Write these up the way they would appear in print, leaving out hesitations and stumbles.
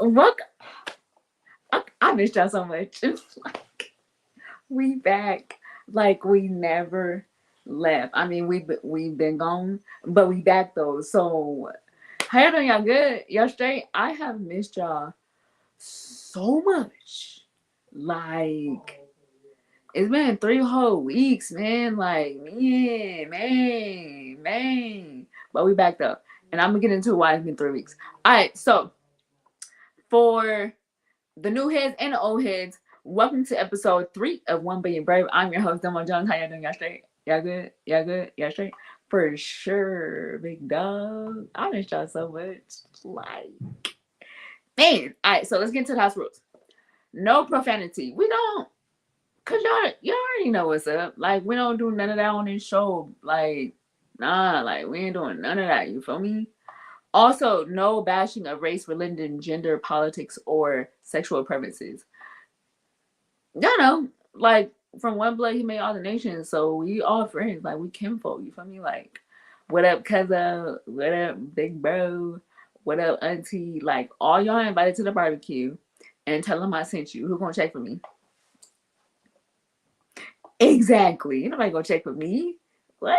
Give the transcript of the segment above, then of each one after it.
What? I missed y'all so much. It's like we back, like we never left. I mean, we've been gone, but we back though. So how y'all doing? Y'all good? Y'all straight? I have missed y'all so much. Like it's been 3 whole weeks, man. Like man. But we backed up, and I'm gonna get into why it's been 3 weeks. All right, so for the new heads and the old heads, welcome to episode 3 of One Billion Brave. I'm your host, Domo Jones. How y'all doing? Y'all straight? Y'all good? Y'all good? Y'all straight? For sure, big dog. I miss y'all so much. Like, man. All right, so let's get into the house rules. No profanity. We don't, cause y'all already know what's up. Like, we don't do none of that on this show. Like, nah, like we ain't doing none of that. You feel me? Also, no bashing of race, religion, gender, politics, or sexual preferences. You know, like from one blood he made all the nations, so we all friends. Like we kinfolk. You feel me? Like, what up, cousin? What up, big bro? What up, auntie? Like all y'all invited to the barbecue, and tell them I sent you. Who gonna check for me? Exactly. Ain't nobody gonna check for me. What?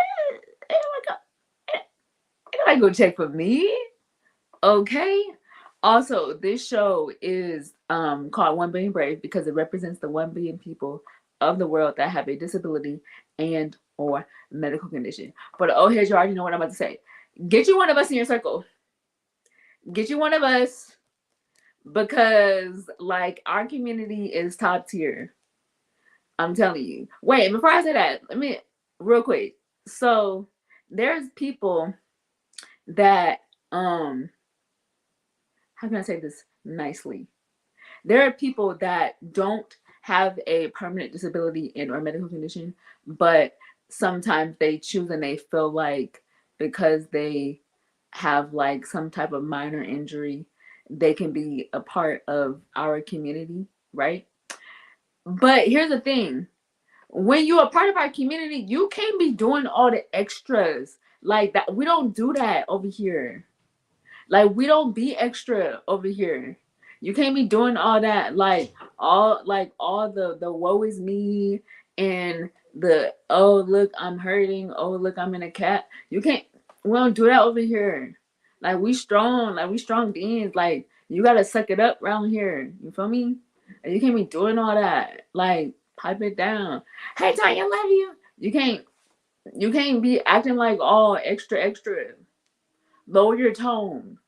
Ain't nobody gonna check for me. Okay. Also, this show is called One Billion Brave because it represents the 1 billion people of the world that have a disability and or medical condition. For the old heads, you already know what I'm about to say. Get you one of us in your circle. Get you one of us because like our community is top tier. I'm telling you. Wait, before I say that, let me real quick. So there's people that how can I say this nicely? There are people that don't have a permanent disability and or medical condition, but sometimes they choose and they feel like because they have like some type of minor injury, they can be a part of our community, right? But here's the thing. When you're a part of our community, you can't be doing all the extras like that. We don't do that over here. Like we don't be extra over here. You can't be doing all that all the woe is me and the oh look I'm hurting, oh look I'm in a cat. You can't we don't do that over here. Like we strong beings. Like you gotta suck it up around here. You feel me? And you can't be doing all that. Like pipe it down. Hey Tanya, love you. You can't be acting like all extra. Lower your tone.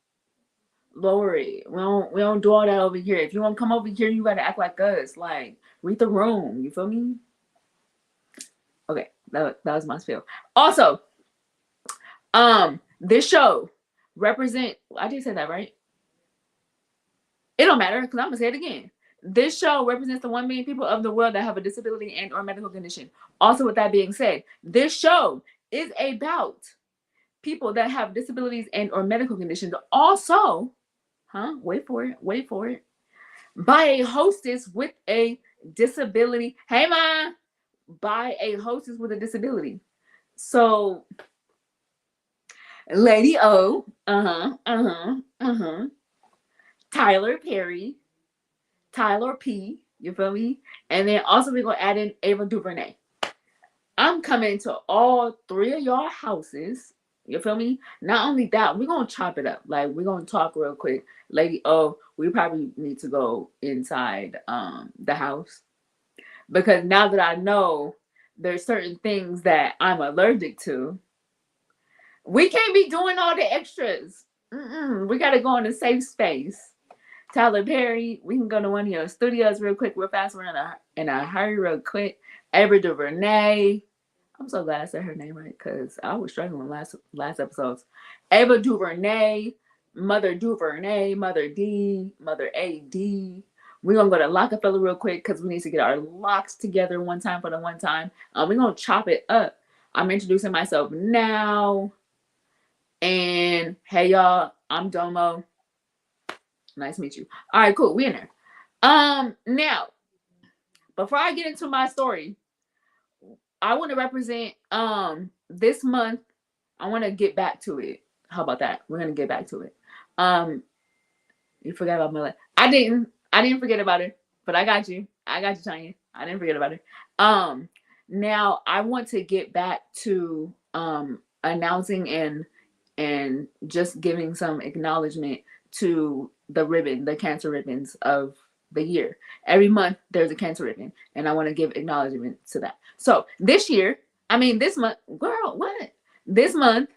Lower it. We don't do all that over here. If you want to come over here, you gotta act like us. Like read the room. You feel me? Okay, that was my spiel. Also, this show represent. I did say that right. It don't matter because I'm gonna say it again. This show represents the 1 million people of the world that have a disability and or medical condition. Also, with that being said, this show is about people that have disabilities and or medical conditions. Also, wait for it, by a hostess with a disability. Hey, ma, by a hostess with a disability. So, Lady O, Tyler Perry, Tyler P. You feel me? And then also we're gonna add in Ava DuVernay. I'm coming to all 3 of y'all houses. You feel me? Not only that, we're gonna chop it up. Like we're gonna talk real quick. Lady O, we probably need to go inside the house. Because now that I know there's certain things that I'm allergic to, we can't be doing all the extras. We gotta go in a safe space. Tyler Perry, we can go to one of your studios real quick, real fast. We're in a hurry, real quick. Ava DuVernay. I'm so glad I said her name right because I was struggling last episodes. Ava DuVernay, Mother DuVernay, Mother D, Mother AD. We're gonna go to Rockefeller real quick because we need to get our locks together one time for the one time. We're gonna chop it up. I'm introducing myself now. And hey y'all, I'm Domo. Nice to meet you. All right, cool. We in there. Now, before I get into my story, I want to represent this month. I want to get back to it. How about that? We're gonna get back to it. You forgot about my life. I didn't forget about her, but I got you. I got you, Tanya. I didn't forget about her. Now I want to get back to announcing and just giving some acknowledgement to the ribbon, the cancer ribbons of the year. Every month there's a cancer ribbon, and I want to give acknowledgement to that. So this month, girl, what? This month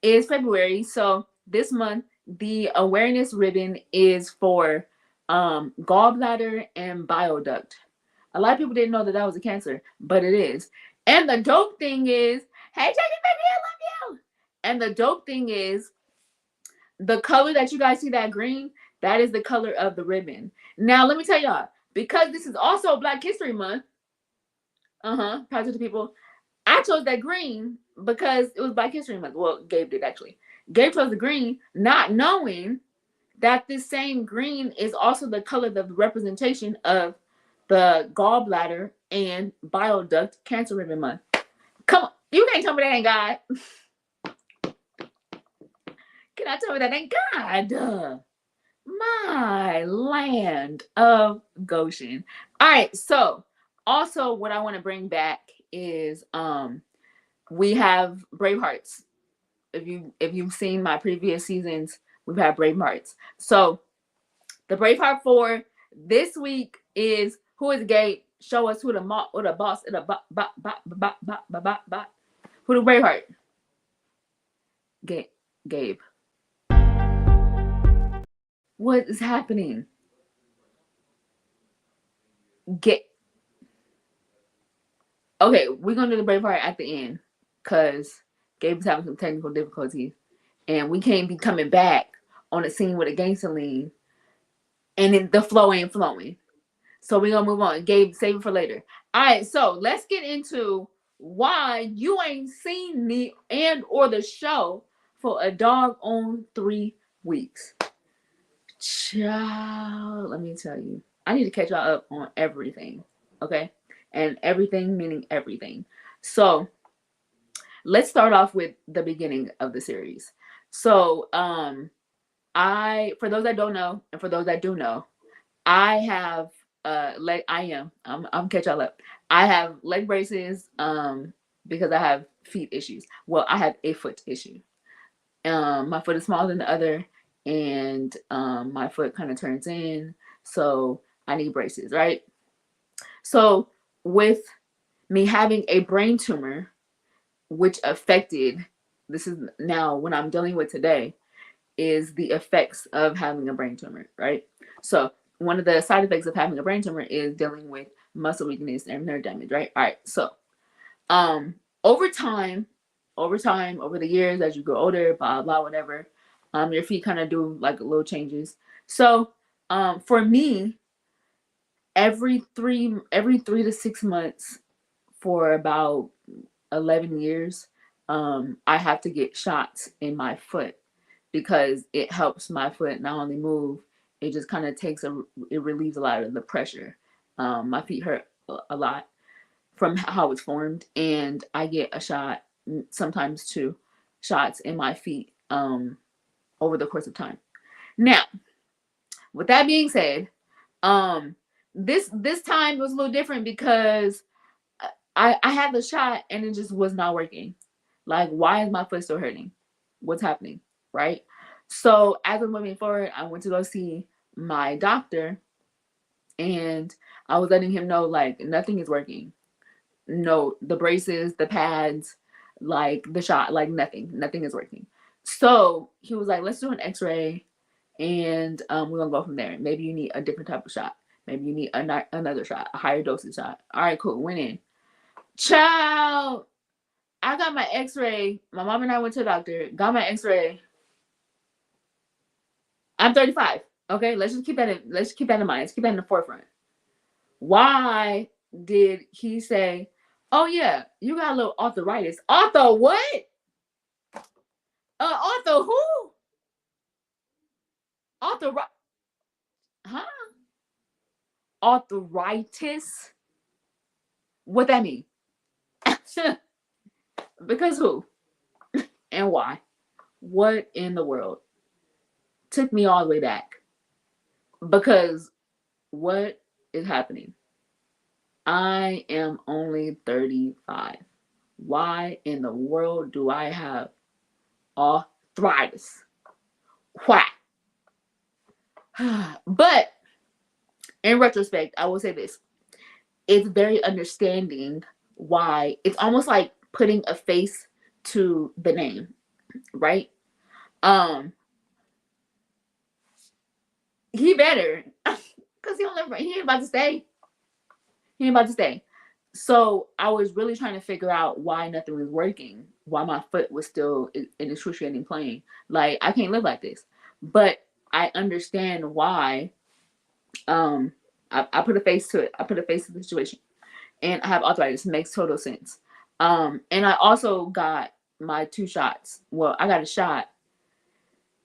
is February, so this month the awareness ribbon is for gallbladder and bile duct. A lot of people didn't know that that was a cancer, but it is. And the dope thing is, hey, Jackie, baby, I love you. And the dope thing is, the color that you guys see, that green, that is the color of the ribbon. Now, let me tell y'all, because this is also Black History Month, proud to the people, I chose that green because it was Black History Month. Well, Gabe did actually. Gabe chose the green, not knowing that this same green is also the color, the representation of the gallbladder and bile duct cancer ribbon month. Come on, you can't tell me that ain't God. Can I tell me that ain't God? My land of Goshen. All right, so also what I want to bring back is we have Bravehearts. If you've seen my previous seasons, we've had Bravehearts. So the Braveheart for this week is, who is Gabe? Show us who the boss is. Who the Braveheart? Gabe. What is happening? Okay, we're gonna do the Braveheart at the end because Gabe's having some technical difficulties, and we can't be coming back on a scene with a gangster lean, and then the flow ain't flowing. So we're gonna move on. Gabe, save it for later. All right, so let's get into why you ain't seen me and or the show for a dog on 3 weeks. Child, let me tell you, I need to catch y'all up on everything. Okay, and everything meaning everything. So let's start off with the beginning of the series. So I, for those that don't know, and for those that do know, I have I'm catch y'all up. I have leg braces because I have feet issues. Well, I have a foot issue. My foot is smaller than the other, and my foot kind of turns in, so I need braces, right? So with me having a brain tumor, which affected, this is now what I'm dealing with today, is the effects of having a brain tumor, right? So one of the side effects of having a brain tumor is dealing with muscle weakness and nerve damage, right? All right, so over time, over the years, as you grow older, blah blah, whatever, your feet kind of do like little changes. So for me, every 3 to 6 months for about 11 years, I have to get shots in my foot because it helps my foot not only move, it just kind of it relieves a lot of the pressure. My feet hurt a lot from how it's formed, and I get a shot, sometimes 2 shots in my feet over the course of time. Now, with that being said, this time was a little different because I had the shot and it just was not working. Like, why is my foot still hurting? What's happening? Right? So as I'm moving forward, I went to go see my doctor, and I was letting him know, like, nothing is working. No, the braces, the pads, like the shot, like nothing is working. So he was like, let's do an x-ray, and we're gonna go from there. Maybe you need a different type of shot. Maybe you need another shot, a higher dosage shot. All right, cool. Went in. Child, I got my x-ray. My mom and I went to the doctor, got my x-ray. I'm 35. Okay, let's keep that in mind. Let's keep that in the forefront. Why did he say, oh yeah, you got a little arthritis? Arthur what? Arthur who? Arthur, huh? Arthritis? What that mean? Because who? And why? What in the world? Took me all the way back. Because what is happening? I am only 35. Why in the world do I have arthritis? Why? But in retrospect, I will say this. It's very understanding why. It's almost like putting a face to the name, right? Um, he better, because he don't live right. He ain't about to stay. He ain't about to stay. So I was really trying to figure out why nothing was working, why my foot was still in excruciating pain. Like, I can't live like this. But I understand why. Um, I put a face to it. I put a face to the situation, and I have arthritis. It makes total sense. And I also got my 2 shots. Well, I got a shot,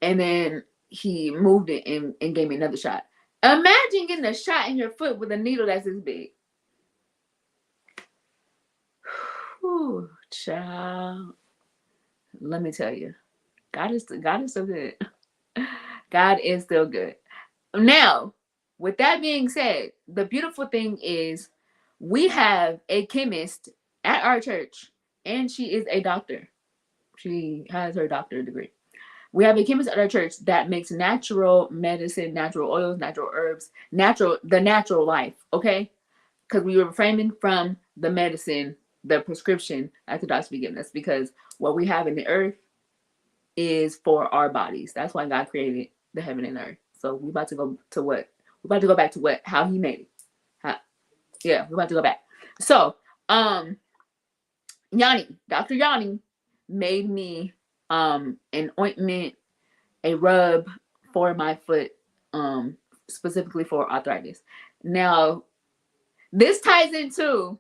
and then he moved it and gave me another shot. Imagine getting a shot in your foot with a needle that's this big. Whew, child. Let me tell you, God is still good. God is still good. Now, with that being said, the beautiful thing is we have a chemist at our church, and she is a doctor. She has her doctorate degree. We have a chemist at our church that makes natural medicine, natural oils, natural herbs, the natural life, okay? Because we were refraining from the medicine, the prescription that the doctors be giving us, because what we have in the earth is for our bodies. That's why God created the heaven and earth. So we about to go to what? We're about to go back to what? How he made it. How, yeah, we're about to go back. So, Dr. Yanni made me an ointment, a rub for my foot, specifically for arthritis. Now, this ties into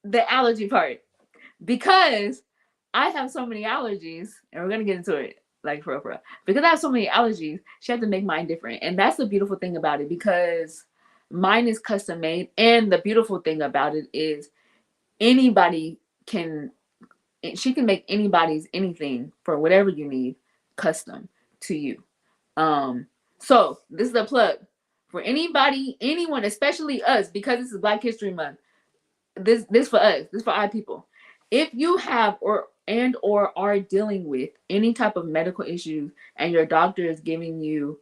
the allergy part, because I have so many allergies, and we're gonna get into it, like for real. Because I have so many allergies, she had to make mine different, and that's the beautiful thing about it, because mine is custom made, and the beautiful thing about it is anybody can, she can make anybody's anything for whatever you need custom to you. So this is a plug for anybody, anyone, especially us, because this is Black History Month. This for us. This for our people. If you have or are dealing with any type of medical issues, and your doctor is giving you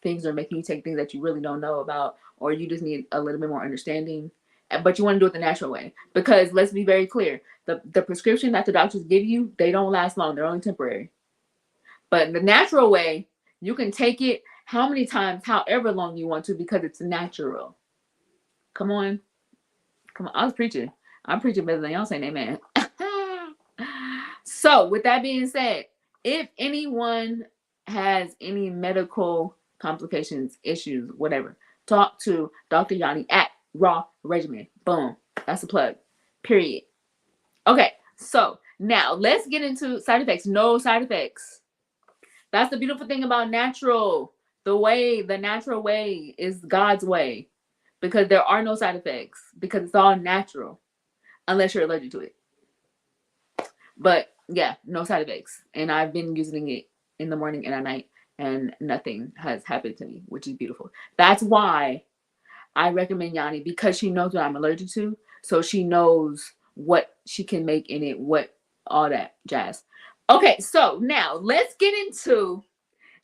things, or making you take things that you really don't know about, or you just need a little bit more understanding, but you want to do it the natural way, because let's be very clear, the prescription that the doctors give you, they don't last long. They're only temporary. But the natural way, you can take it how many times, however long you want to, because it's natural. Come on. Come on. I was preaching. I'm preaching better than y'all saying amen. So, with that being said, if anyone has any medical complications, issues, whatever, talk to Dr. Yanni at Raw Regimen. Boom. That's a plug. Period. Okay. So, now let's get into side effects. No side effects. That's the beautiful thing about natural. The natural way is God's way, because there are no side effects, because it's all natural, unless you're allergic to it. But yeah, no side effects. And I've been using it in the morning and at night, and nothing has happened to me, which is beautiful. That's why I recommend Yanni, because she knows what I'm allergic to. So she knows what she can make in it, what all that jazz. Okay, so now let's get into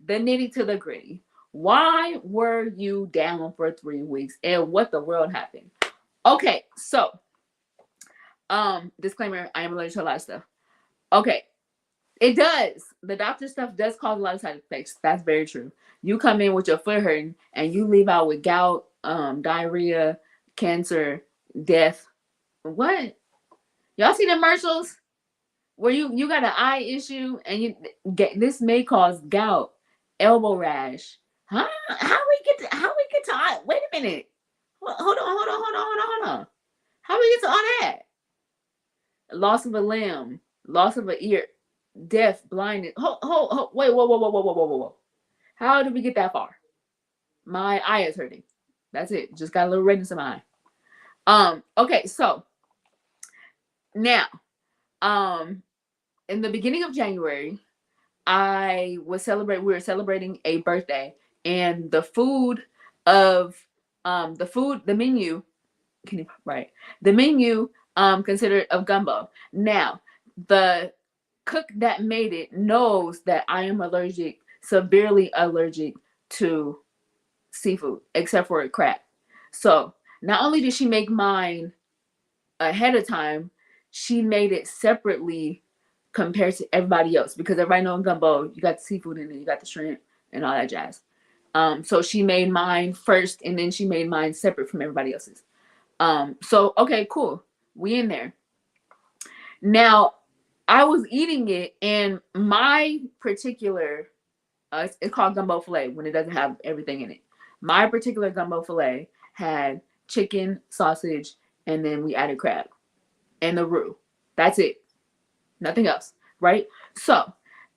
the nitty to the gritty. Why were you down for 3 weeks, and what the world happened? Okay, so disclaimer, I am allergic to a lot of stuff. Okay, it does. The doctor stuff does cause a lot of side effects. That's very true. You come in with your foot hurting, and you leave out with gout, diarrhea, cancer, death. What? Y'all see the commercials where you got an eye issue, and you get this may cause gout, elbow rash. Huh? How we get to eye? Wait a minute. Hold on. How we get to all that? Loss of a limb, loss of an ear, deaf, blindness. Wait, whoa. How did we get that far? My eye is hurting. That's it. Just got a little redness in my eye. Okay, so now, in the beginning of January, we were celebrating a birthday, and the food of the menu, can you right, the menu considered of gumbo. Now the cook that made it knows that I am allergic, severely allergic to seafood, except for crab. So not only did she make mine ahead of time, she made it separately compared to everybody else, because everybody knows gumbo, you got the seafood in it, you got the shrimp and all that jazz. So she made mine first, and then she made mine separate from everybody else's. So okay, cool, we in there. Now I was eating it, and my particular it's called gumbo filet when it doesn't have everything in it. My particular gumbo filet had chicken, sausage, and then we added crab and the roux. That's it. Nothing else. Right? So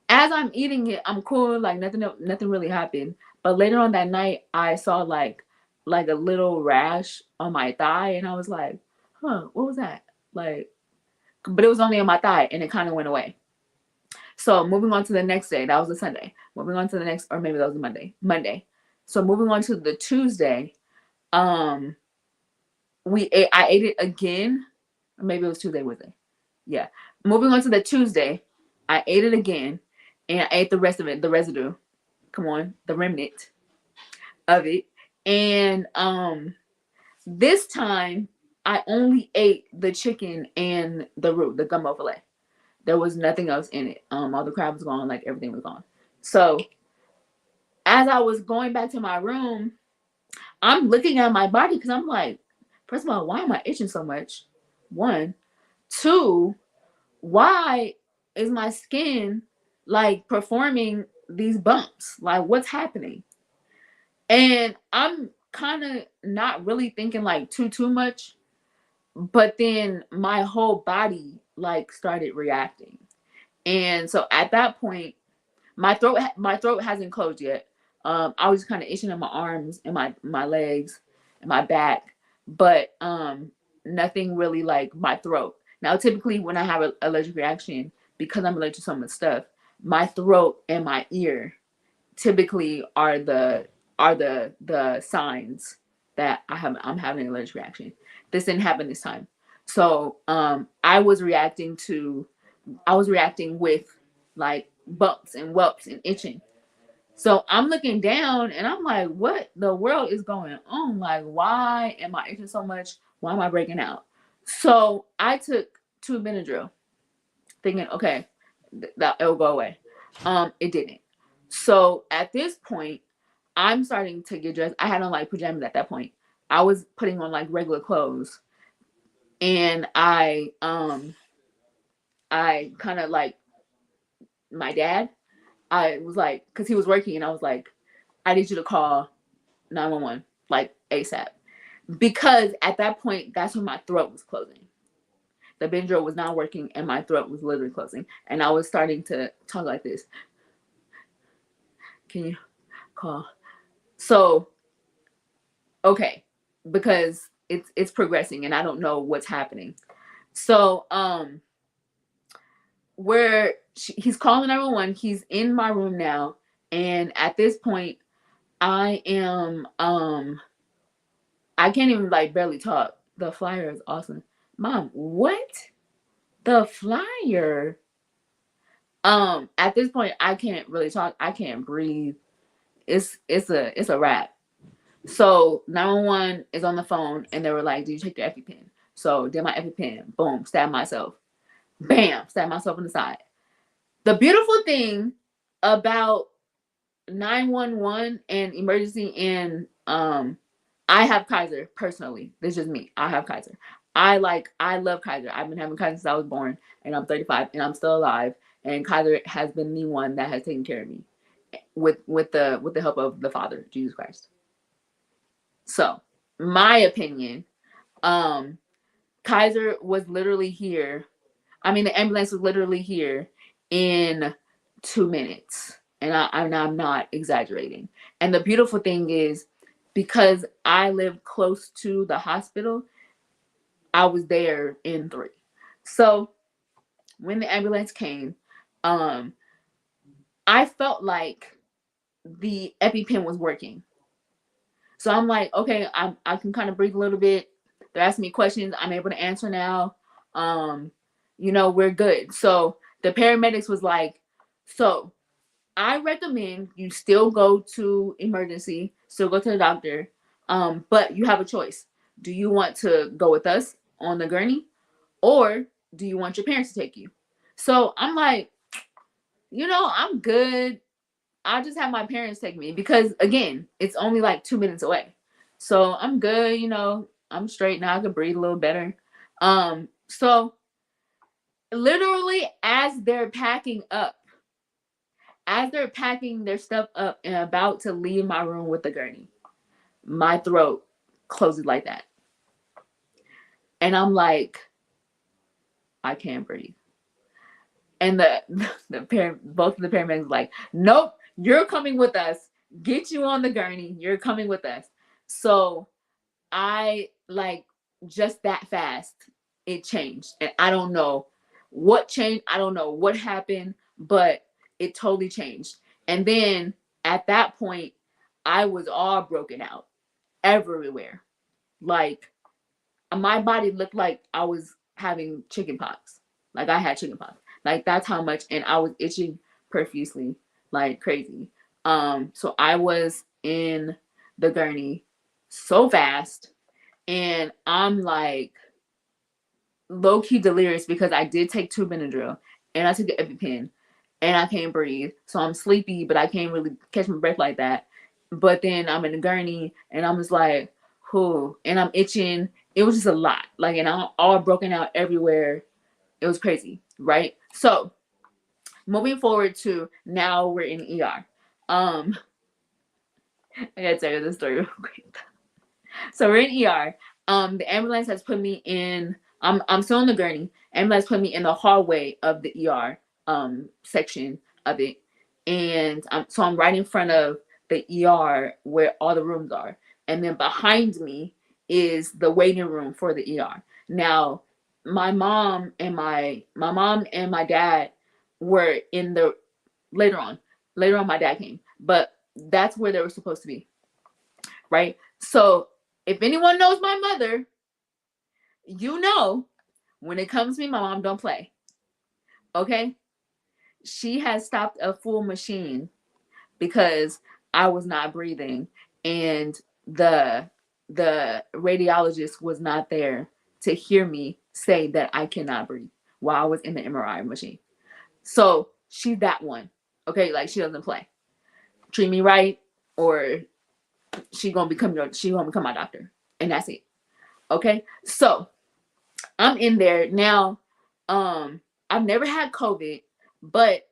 as I'm eating it, I'm cool, like nothing really happened. But later on that night, I saw like a little rash on my thigh, and I was like, huh, what was that? Like, but it was only on my thigh, and it kind of went away. So moving on to the next day, that was a Sunday. Moving on to the next, or maybe that was a Monday. Monday. So moving on to the Tuesday, um, I ate it again, or maybe it was Tuesday, Wednesday. Yeah. Moving on to the Tuesday, I ate it again, and I ate the rest of it, the residue. Come on, the remnant of it. And this time I only ate the chicken and the roux, the gumbo filet. There was nothing else in it. All the crab was gone, like everything was gone. So as I was going back to my room, I'm looking at my body because I'm like, first of all, why am I itching so much? One, two, why is my skin like performing these bumps? Like, what's happening? And I'm kind of not really thinking like too much, but then my whole body like started reacting. And so at that point, my throat hasn't closed yet. I was kind of itching in my arms and my legs and my back, but nothing really like my throat. Now, typically when I have an allergic reaction, because I'm allergic to so much stuff, my throat and my ear typically are the signs that I'm having an allergic reaction. This didn't happen this time. So I was reacting with like bumps and whelps and itching. So I'm looking down and I'm like, what the world is going on? Like, why am I itching so much? Why am I breaking out? So I took two Benadryl, thinking, okay, that it'll go away. It didn't. So at this point, I'm starting to get dressed. I had on like pajamas at that point. I was putting on like regular clothes, and I kind of like my dad. I was like, because he was working, and I was like, I need you to call 911 like ASAP, because at that point, that's when my throat was closing. The Benadryl was not working, and my throat was literally closing, and I was starting to talk like this. Can you call? So okay, because it's progressing, and I don't know what's happening. So where he's calling 911, he's in my room now, and at this point, I am I can't even like barely talk. The flyer is awesome. Mom, what? The flyer? At this point I can't really talk. I can't breathe. It's a wrap. So 911 is on the phone, and they were like, "Did you take your EpiPen?" So did my EpiPen. Boom, stab myself. Bam, stab myself in the side. The beautiful thing about 911 and emergency, and I have Kaiser personally. This is just me. I have Kaiser. I love Kaiser. I've been having Kaiser since I was born, and I'm 35 and I'm still alive. And Kaiser has been the one that has taken care of me with the help of the Father, Jesus Christ. So, my opinion, um, Kaiser was literally here. I mean, the ambulance was literally here in 2 minutes, and I'm not exaggerating. And the beautiful thing is, because I live close to the hospital, I was there in 3. So when the ambulance came, um, I felt like the EpiPen was working. So I'm like, okay, I can kind of breathe a little bit. They're asking me questions. I'm able to answer now. Um, we're good. So the paramedics was like, so I recommend you still go to emergency, still go to the doctor. But you have a choice. Do you want to go with us on the gurney, or do you want your parents to take you? So I'm like, I'm good. I'll just have my parents take me because again, it's only like 2 minutes away. So I'm good, I'm straight now. I can breathe a little better. So literally as they're packing their stuff up and about to leave my room with the gurney, my throat closes like that. And I'm like, I can't breathe. And both of the paramedics were like, nope, you're coming with us. Get you on the gurney. You're coming with us. So I like just that fast, it changed. And I don't know what changed. I don't know what happened, but it totally changed. And then at that point, I was all broken out everywhere. Like my body looked like I was having chicken pox. Like I had chicken pox. Like that's how much, and I was itching profusely, like crazy. So I was in the gurney so fast, and I'm like low key delirious because I did take 2 Benadryl and I took the EpiPen, and I can't breathe. So I'm sleepy, but I can't really catch my breath like that. But then I'm in the gurney, and I'm just like, whoo, and I'm itching. It was just a lot, like, and I'm all broken out everywhere. It was crazy, right? So moving forward to now we're in ER. I gotta tell you this story real quick. So we're in ER. The ambulance has put me in. I'm still on the gurney. Ambulance put me in the hallway of the ER section of it, and so I'm right in front of the ER where all the rooms are, and then behind me is the waiting room for the ER. Now, my mom and my dad were in the later on. Later on, my dad came, but that's where they were supposed to be, right? So if anyone knows my mother, when it comes to me, my mom don't play. Okay? She has stopped a full machine because I was not breathing, and the radiologist was not there to hear me say that I cannot breathe while I was in the MRI machine. So she's that one. Okay, like she doesn't play. Treat me right, or she gonna become my doctor, and that's it. Okay, so I'm in there now. I've never had COVID, but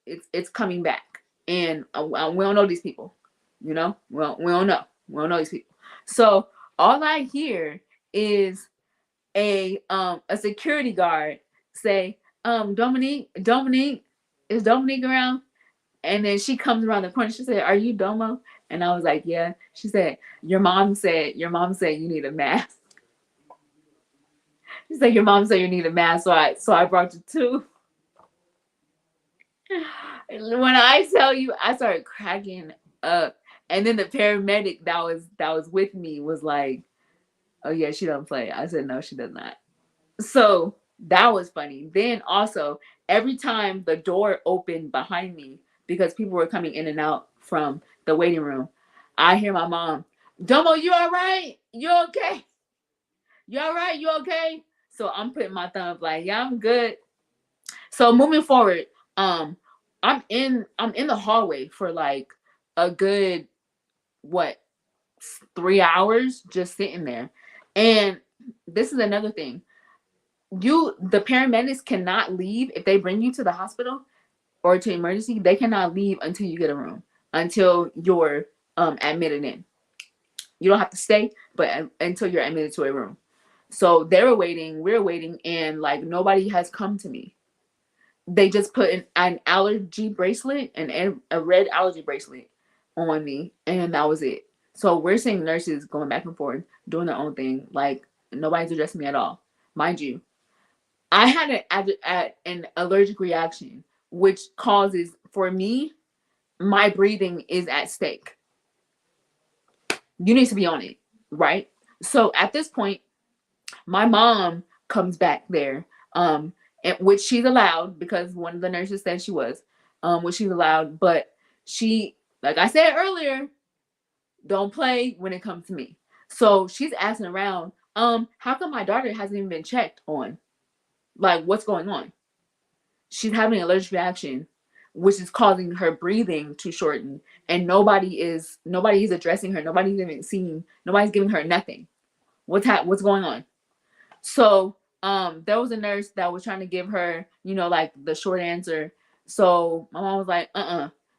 it's coming back, and we don't know these people. We don't know these people. So all I hear is a security guard say, Dominique, is Dominique around? And then she comes around the corner. She said, "Are you Domo?" And I was like, "Yeah." She said, Your mom said you need a mask." She said, "Your mom said you need a mask, so I brought you two." When I tell you, I started cracking up. And then the paramedic that was with me was like, "Oh yeah, she don't play." I said, "No, she does not." So that was funny. Then also, every time the door opened behind me, because people were coming in and out from the waiting room, I hear my mom, "Domo, you all right? You okay? You all right? You okay?" So I'm putting my thumb up like, "Yeah, I'm good." So moving forward, um, I'm in the hallway for like a good what 3 hours just sitting there. And this is another thing. The paramedics cannot leave if they bring you to the hospital or to emergency. They cannot leave until you get a room, until you're admitted in. You don't have to stay, but until you're admitted to a room. So we're waiting, and like nobody has come to me. They just put an allergy bracelet and a red allergy bracelet on me, and that was it. So we're seeing nurses going back and forth doing their own thing, like nobody's addressing me at all. Mind you, I had an allergic reaction, which causes for me my breathing is at stake. You need to be on it, right? So at this point, my mom comes back there, and which she's allowed because one of the nurses said she was, which she's allowed, but she, like I said earlier, don't play when it comes to me. So she's asking around, how come my daughter hasn't even been checked on? Like, what's going on? She's having an allergic reaction, which is causing her breathing to shorten, and nobody is addressing her. Nobody's even seeing. Nobody's giving her nothing. What's going on? So there was a nurse that was trying to give her, like the short answer. So my mom was like,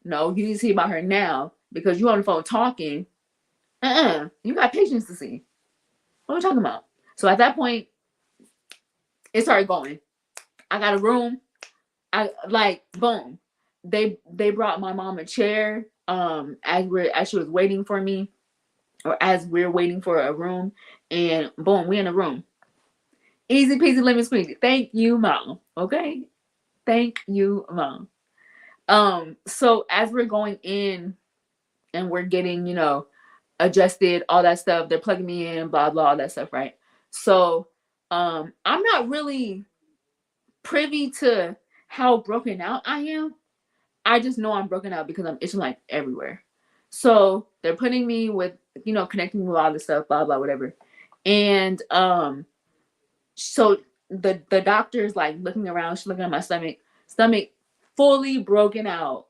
no, you need to see about her now because you on the phone talking. You got patients to see. What are we talking about? So at that point, it started going. I got a room. I like boom. They brought my mom a chair. As she was waiting for me, or as we're waiting for a room, and boom, we in a room. Easy peasy lemon squeezy. Thank you, mom. Okay, thank you, mom. So as we're going in and we're getting, adjusted, all that stuff, they're plugging me in, blah blah, all that stuff, right? So, I'm not really privy to how broken out I am. I just know I'm broken out because I'm itching like everywhere. So they're putting me with, connecting me with all this stuff, blah blah, whatever. And so the doctor's like looking around, she's looking at my stomach fully broken out,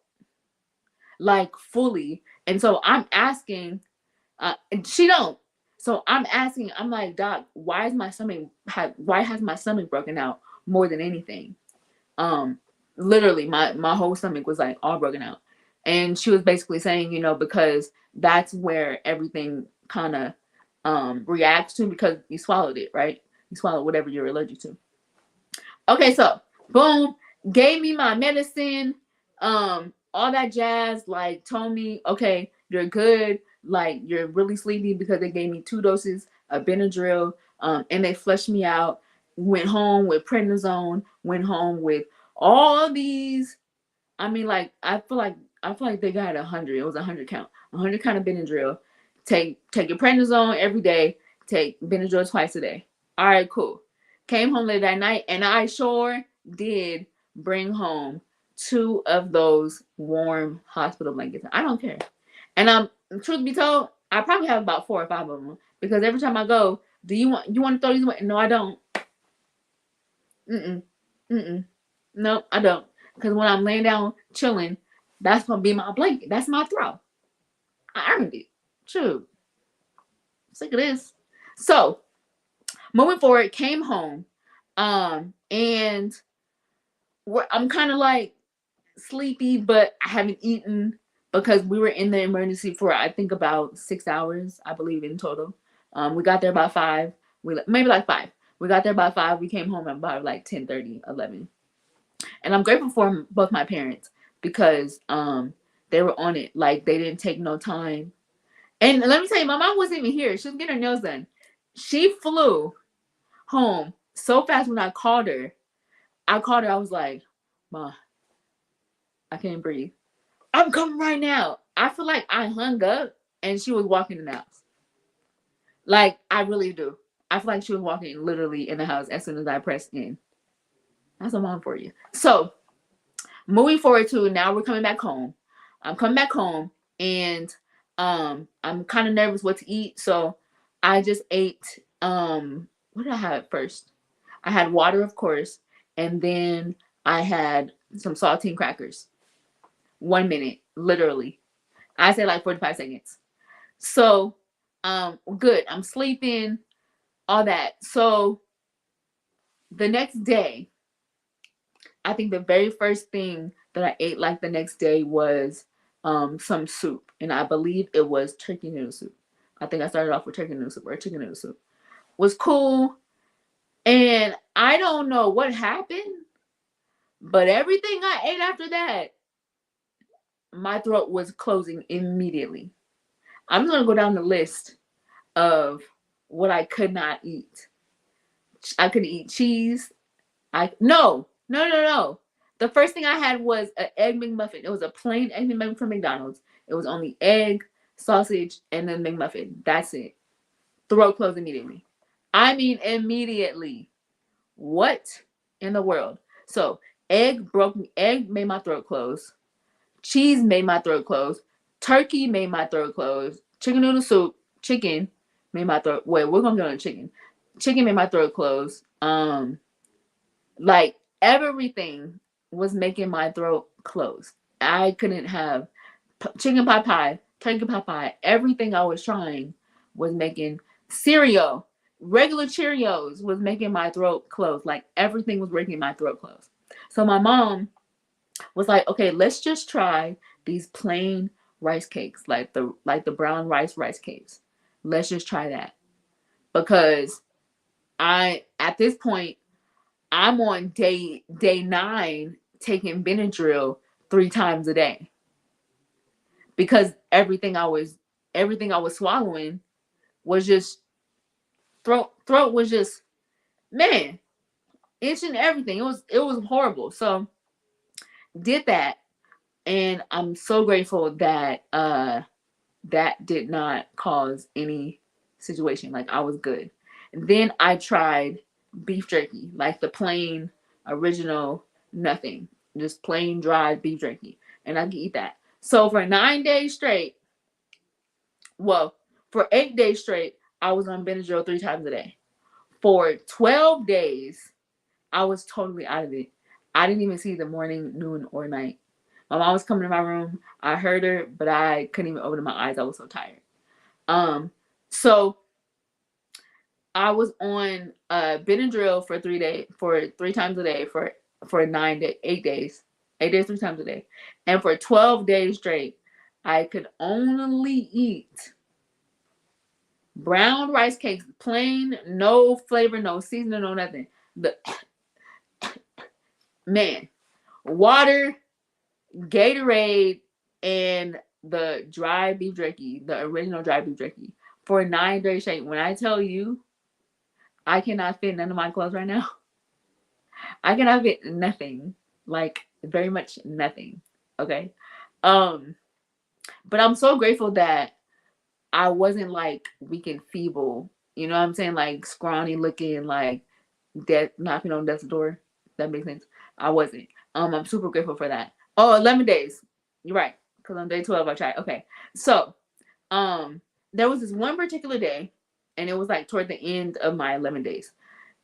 like fully. And so I'm asking, and she don't. So I'm asking, I'm like, doc, why has my stomach broken out more than anything? Literally my whole stomach was like all broken out. And she was basically saying, because that's where everything kind of reacts to, because you swallowed it, right? You swallowed whatever you're allergic to. Okay, so boom, gave me my medicine, all that jazz, like told me, okay, you're good, like you're really sleepy, because they gave me 2 doses of Benadryl, and they flushed me out. Went home with prednisone, went home with all these. I mean, like I feel like they got 100. It was 100 count, 100 count of Benadryl. Take your prednisone every day. Take Benadryl twice a day. All right, cool. Came home late that night, and I sure did bring home 2 of those warm hospital blankets. I don't care. And truth be told, I probably have about 4 or 5 of them, because every time I go, do you want to throw these away? No, I don't. Mm-mm. No, I don't. Because when I'm laying down chilling, that's gonna be my blanket. That's my throw. I earned it. True. Sick of this. So moving forward, came home, and I'm kind of like sleepy, but I haven't eaten because we were in the emergency for, I think, about 6 hours, I believe, in total. We got there by 5. Maybe like 5. We got there by 5. We came home at about like 10:30, 11. And I'm grateful for both my parents, because they were on it. Like, they didn't take no time. And let me tell you, my mom wasn't even here. She was getting her nails done. She flew home so fast. When I called her, I was like, Ma, I can't breathe. I'm coming right now. I feel like I hung up and she was walking in the house. Like, I really do. I feel like she was walking literally in the house as soon as I pressed in. That's a mom for you. So moving forward to now, we're coming back home. I'm coming back home, and I'm kind of nervous what to eat. So I just ate, what did I have first? I had water, of course, and then I had some saltine crackers. 1 minute, literally. I said like 45 seconds. So good. I'm sleeping, all that. So the next day, I think the very first thing that I ate like the next day was some soup, and I believe it was turkey noodle soup. I think I started off with turkey noodle soup or chicken noodle soup. Was cool, and I don't know what happened, but everything I ate after that, my throat was closing immediately. I'm just gonna go down the list of what I could not eat. I couldn't eat cheese. No. The first thing I had was an egg McMuffin. It was a plain egg McMuffin from McDonald's. It was only egg, sausage, and then McMuffin. That's it. Throat closed immediately. I mean, immediately. What in the world? So egg broke me. Egg made my throat close. Cheese made my throat close. Turkey made my throat close. Chicken noodle soup, chicken made my throat. Wait, we're gonna go on chicken. Chicken made my throat close. Like everything was making my throat close. I couldn't have chicken pot pie, turkey pot pie. Everything I was trying was making cereal. Regular Cheerios was making my throat close. Like everything was making my throat close. So my mom was like, okay, let's just try these plain rice cakes, like the brown rice cakes. Let's just try that. Because at this point I'm on day 9 taking Benadryl 3 times a day. Because everything I was swallowing was just throat was just, man, itching, everything. It was horrible. So did that, and I'm so grateful that that did not cause any situation. Like I was good. And then I tried beef jerky, like the plain original, nothing, just plain dry beef jerky, and I could eat that. So for 9 days straight, well, for 8 days straight, I was on Benadryl 3 times a day. For 12 days, I was totally out of it. I didn't even see the morning, noon, or night. My mom was coming to my room. I heard her, but I couldn't even open my eyes. I was so tired. So I was on Benadryl for 3 days, for 3 times a day, for 8 days, 8 days, 3 times a day, and for 12 days straight, I could only eat brown rice cakes, plain, no flavor, no seasoning, no nothing. The man, water, Gatorade, and the dry beef jerky, the original dry beef jerky, for 9 days straight. When I tell you, I cannot fit none of my clothes right now. I cannot fit nothing, like very much nothing. Okay, but I'm so grateful that I wasn't like weak and feeble. You know what I'm saying? Like scrawny looking, like death knocking on death's door. That makes sense. I wasn't. I'm super grateful for that. Oh, 11 days. You're right. Because on day 12 I tried. Okay. So, there was this one particular day, and it was like toward the end of my 11 days.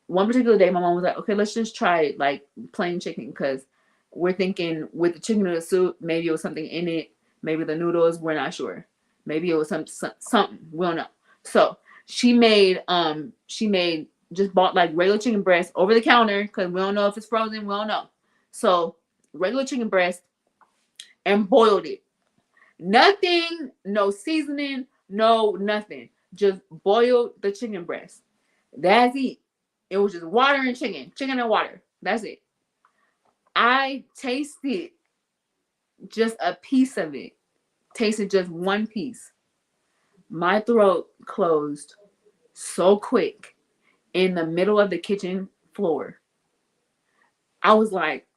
One particular day, my mom was like, okay, let's just try like plain chicken, because we're thinking with the chicken noodle soup, maybe it was something in it. Maybe the noodles, we're not sure. Maybe it was something. We don't know. So she just bought like regular chicken breast over the counter, because we don't know if it's frozen. We don't know. So regular chicken breast, and boiled it. Nothing, no seasoning, no nothing. Just boiled the chicken breast. That's it. It was just water and chicken and water. That's it. I tasted just a piece of it. Tasted just one piece. My throat closed so quick in the middle of the kitchen floor. I was like,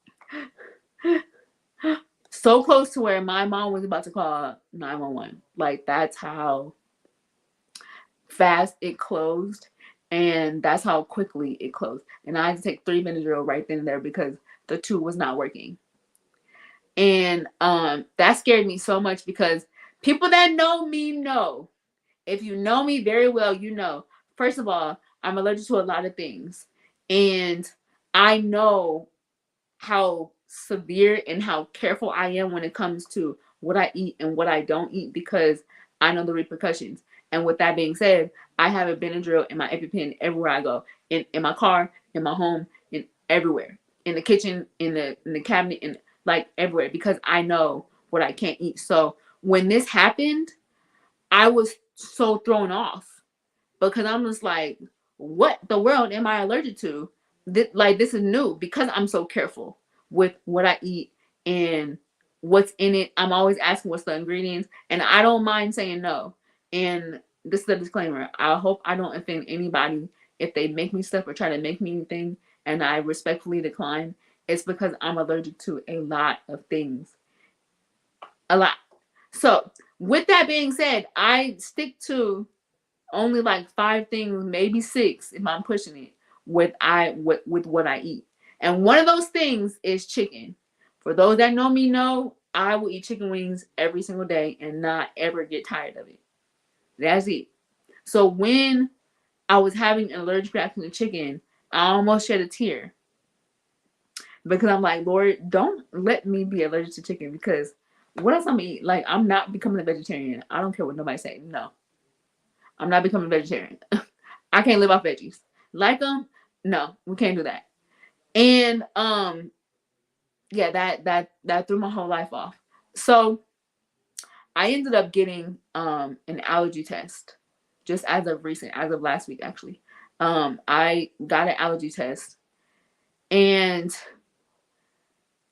so close to where my mom was about to call 911. Like, that's how fast it closed, and that's how quickly it closed. And I had to take 3 Benadryl right then and there, because the 2 was not working. And that scared me so much, because people that know me know. If you know me very well, you know, first of all, I'm allergic to a lot of things. And I know how severe and how careful I am when it comes to what I eat and what I don't eat, because I know the repercussions. And with that being said, I have a Benadryl in my EpiPen everywhere I go, in my car, in my home, in everywhere, in the kitchen, in the cabinet, in like everywhere, because I know what I can't eat. So when this happened, I was so thrown off, because I'm just like, what the world am I allergic to? This is new, because I'm so careful with what I eat and what's in it. I'm always asking what's the ingredients, and I don't mind saying no. And this is a disclaimer. I hope I don't offend anybody if they make me stuff or try to make me anything, and I respectfully decline. It's because I'm allergic to a lot of things. A lot. So, with that being said, I stick to only like 5 things, maybe 6 if I'm pushing it with what I eat. And one of those things is chicken. For those that know me know I will eat chicken wings every single day and not ever get tired of it. That's it. So when I was having an allergic reaction to chicken, I almost shed a tear because I'm like, Lord, don't let me be allergic to chicken because what else I'm gonna eat? Like, I'm not becoming a vegetarian. I don't care what nobody say. No, I'm not becoming a vegetarian. I can't live off veggies. Like them? No, we can't do that. And yeah, that threw my whole life off. So I ended up getting an allergy test just as of recent, as of last week actually. I got an allergy test, and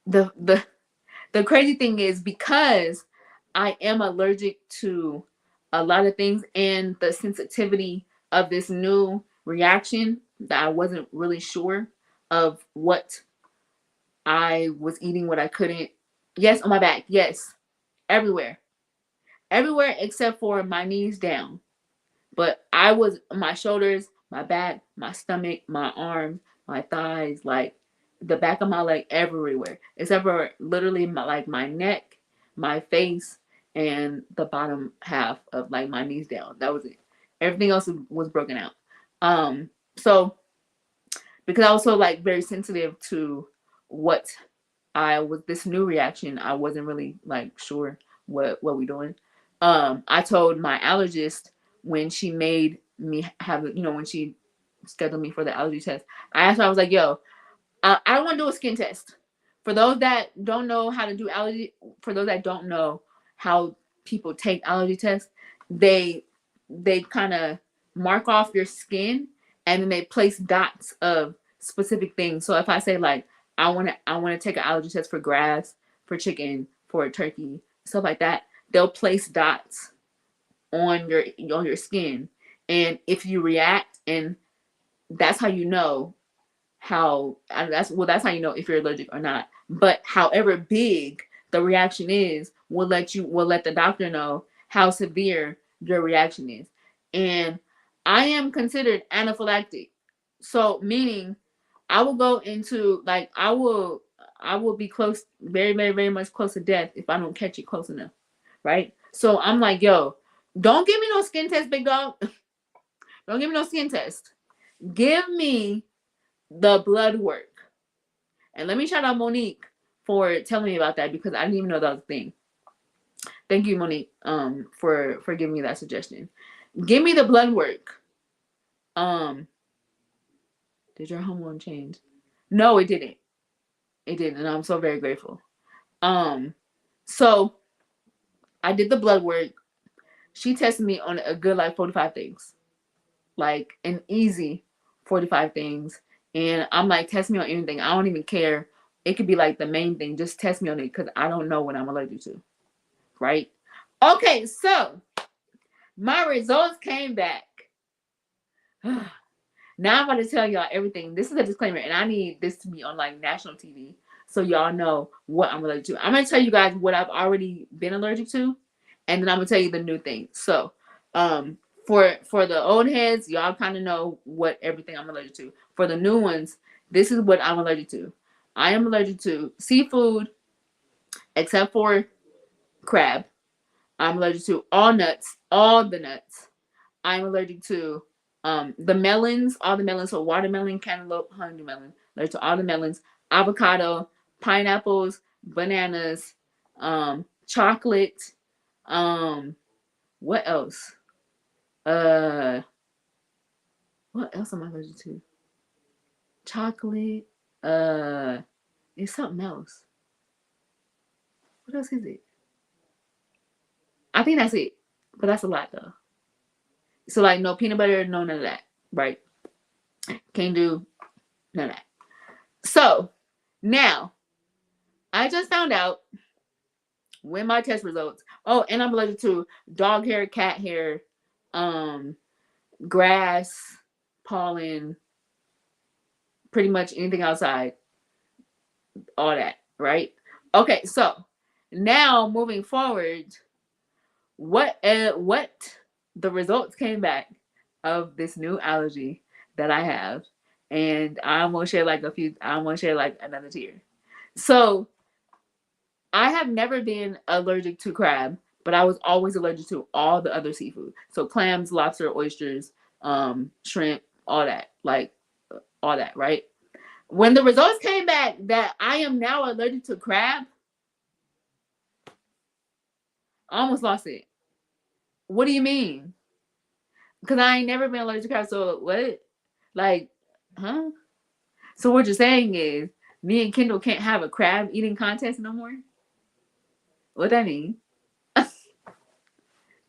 the the the crazy thing is because I am allergic to a lot of things, and the sensitivity of this new reaction that I wasn't really sure of what I was eating, what I couldn't. Yes, on my back. Yes, everywhere. Everywhere except for my knees down. But I was my shoulders, my back, my stomach, my arms, my thighs, like the back of my leg, everywhere, except for literally my neck, my face, and the bottom half of like my knees down. That was it. Everything else was broken out. So because I was so like very sensitive to what I was this new reaction, I wasn't really like sure what we doing. I told my allergist when she made me have, when she scheduled me for the allergy test, I asked her, I was like, yo, I don't want to do a skin test. For those that don't know how to do allergy, for those that don't know how people take allergy tests, they kind of mark off your skin and then they place dots of specific things. So if I say like I want to take an allergy test for grass, for chicken, for a turkey, stuff like that, they'll place dots on your skin, and if you react, and that's how you know that's how you know if you're allergic or not. But however big the reaction is will let the doctor know how severe your reaction is. And I am considered anaphylactic. So meaning I will go into like I will be close, very, very, very much close to death if I don't catch it close enough. Right? So I'm like, yo, don't give me no skin test, big dog. Don't give me no skin test. Give me the blood work. And let me shout out Monique for telling me about that because I didn't even know that was a thing. Thank you, Monique, for giving me that suggestion. Give me the blood work. Um, did your hormone change? No, it didn't. It didn't, and I'm so very grateful. Um, so I did the blood work. She tested me on a good like 45 things, like an easy 45 things. And I'm like, test me on anything. I don't even care. It could be like the main thing. Just test me on it because I don't know what I'm allergic to. Right? Okay, so my results came back. Now I'm about to tell y'all everything. This is a disclaimer, and I need this to be on like national TV so y'all know what I'm allergic to. I'm gonna tell you guys what I've already been allergic to, and then I'm gonna tell you the new thing. So, for the old heads, y'all kind of know what everything I'm allergic to. For the new ones, this is what I'm allergic to. I am allergic to seafood, except for crab. I'm allergic to all nuts, all the nuts. I'm allergic to the melons, all the melons, so watermelon, cantaloupe, honey melon. Allergic to all the melons, avocado, pineapples, bananas, chocolate. What else? Uh, what else am I allergic to? Chocolate. Uh, it's something else. What else is it? I think that's it, but that's a lot though. So like no peanut butter, no none of that, right? Can't do none of that. So now I just found out when my test results. Oh, and I'm allergic to dog hair, cat hair, um, grass, pollen, pretty much anything outside. all that, right? Okay, so now moving forward, what the results came back of this new allergy that I have, and I'm gonna share like a few. I'm gonna share like another tier. So I have never been allergic to crab, but I was always allergic to all the other seafood. So clams, lobster, oysters, shrimp, all that, like all that, right? When the results came back that I am now allergic to crab, I almost lost it. What do you mean? Because I ain't never been allergic to crab. So what? Like, huh? So what you're saying is me and Kendall can't have a crab eating contest no more? What that mean?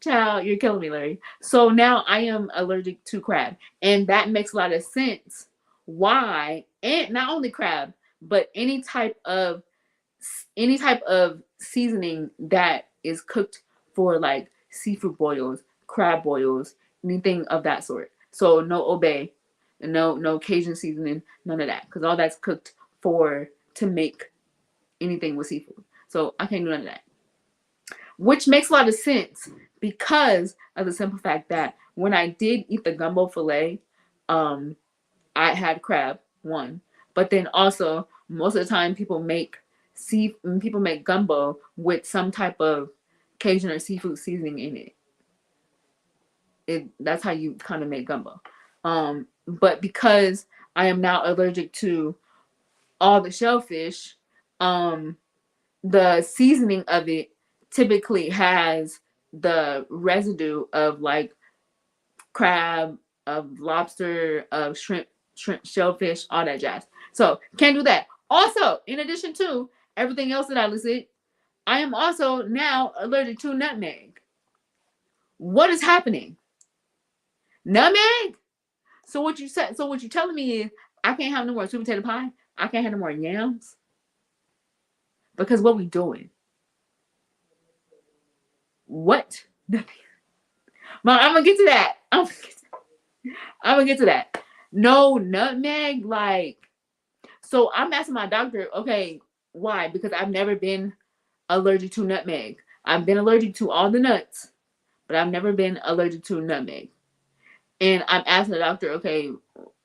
Child, you're killing me, Larry. So now I am allergic to crab. And that makes a lot of sense. Why? And not only crab, but any type of seasoning that is cooked for like seafood boils, crab boils, anything of that sort. So no obey, no Cajun seasoning, none of that, because all that's cooked for to make anything with seafood. So I can't do none of that, which makes a lot of sense because of the simple fact that when I did eat the gumbo fillet, um, I had crab one, but then also most of the time people make gumbo with some type of Cajun or seafood seasoning in it. That's how you kind of make gumbo. But because I am now allergic to all the shellfish, um, the seasoning of it typically has the residue of like crab, of lobster, of shrimp, shellfish, all that jazz. So can't do that. Also, in addition to everything else that I listed, I am also now allergic to nutmeg. What is happening? Nutmeg? So what you said? So what you're telling me is I can't have no more sweet potato pie. I can't have no more yams because what we doing? What? Mom, I'm gonna get to that. I'm gonna get to that. No nutmeg, like. So I'm asking my doctor, okay, why? Because I've never been allergic to nutmeg. I've been allergic to all the nuts, but I've never been allergic to nutmeg. And I'm asking the doctor, okay,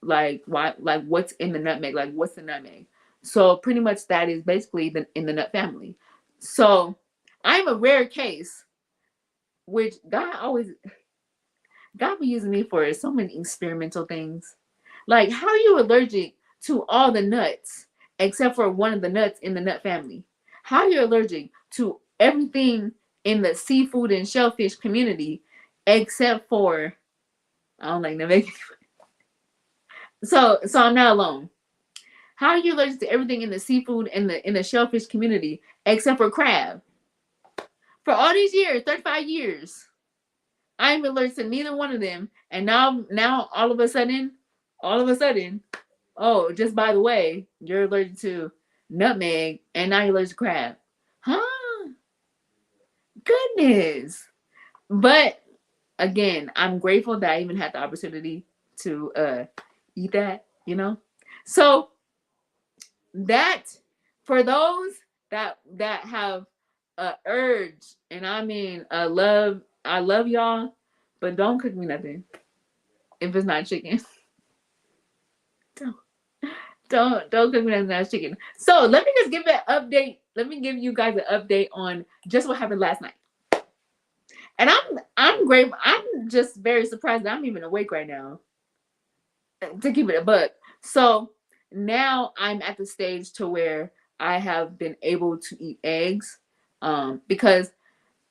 like why, like what's in the nutmeg? Like what's the nutmeg? So pretty much that is basically in the nut family. So I'm a rare case, which God be using me for so many experimental things. Like, how are you allergic to all the nuts except for one of the nuts in the nut family? How are you allergic to everything in the seafood and shellfish community except for I don't like nutmeg. So I'm not alone. How are you allergic to everything in the seafood and the shellfish community except for crab? For all these years, 35 years, I'm allergic to neither one of them. And now all of a sudden, oh, just by the way, you're allergic to nutmeg and now you're allergic to crab. Huh? Goodness. But again, I'm grateful that I even had the opportunity to eat that. So that for those that have a urge, and I mean a love, I love y'all, but don't cook me nothing if it's not chicken. Don't don't cook me nothing that's chicken. So let me just give an update. Let me give you guys an update on just what happened last night. And I'm grateful. I'm just very surprised that I'm even awake right now. To keep it a buck. So now I'm at the stage to where I have been able to eat eggs, because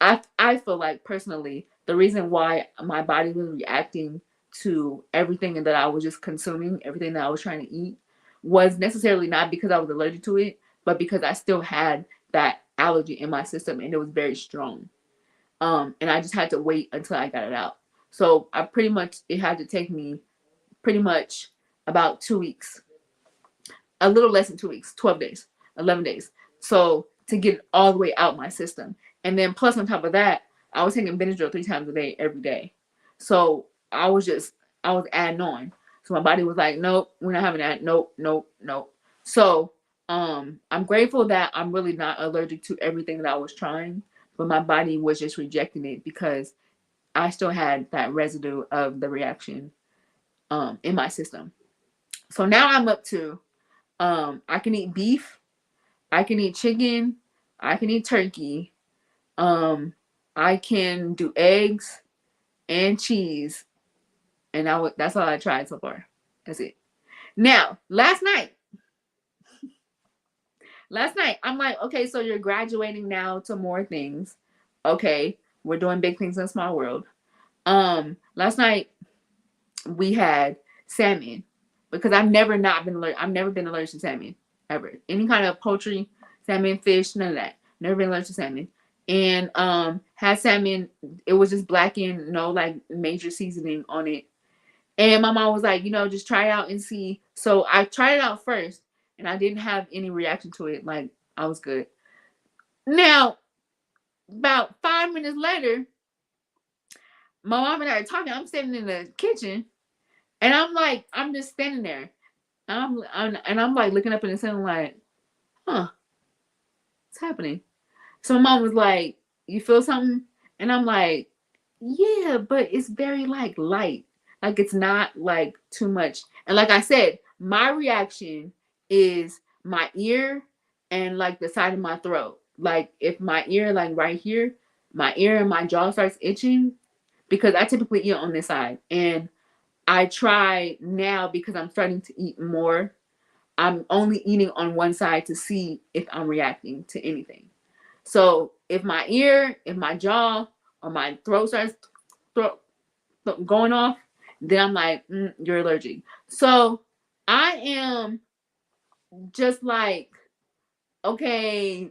I feel like personally the reason why my body was reacting to everything that I was just consuming, everything that I was trying to eat, was necessarily not because I was allergic to it, but because I still had that allergy in my system and it was very strong. And I just had to wait until I got it out. So it had to take me pretty much about 2 weeks, a little less than 2 weeks, 12 days, 11 days. So to get it all the way out my system. And then plus on top of that, I was taking Benadryl 3 times a day, every day. So I was adding on. So my body was like, nope, we're not having that. Nope, nope, nope. So I'm grateful that I'm really not allergic to everything that I was trying, but my body was just rejecting it because I still had that residue of the reaction in my system. So now I'm up to I can eat beef, I can eat chicken, I can eat turkey, I can do eggs and cheese, and that's all I tried so far. That's it. Now, last night, I'm like, okay, so you're graduating now to more things. Okay, we're doing big things in a small world. Last night we had salmon because I've never been allergic to salmon ever. Any kind of poultry, salmon, fish, none of that. Never been allergic to salmon. And had salmon. It was just blackened, no like major seasoning on it. And my mom was like, just try it out and see. So I tried it out first, and I didn't have any reaction to it. Like I was good. Now, about 5 minutes later, my mom and I are talking. I'm sitting in the kitchen, and I'm just standing there. And I'm like looking up in the ceiling, like, huh, what's happening? So my mom was like, you feel something? And I'm like, yeah, but it's very like light. Like it's not like too much. And like I said, my reaction is my ear and like the side of my throat. Like if my ear, like right here, my ear and my jaw starts itching because I typically eat on this side. And I try now because I'm starting to eat more. I'm only eating on one side to see if I'm reacting to anything. So if my ear, if my jaw, or my throat starts throat, going off, then I'm like, you're allergic. So I am just like, okay,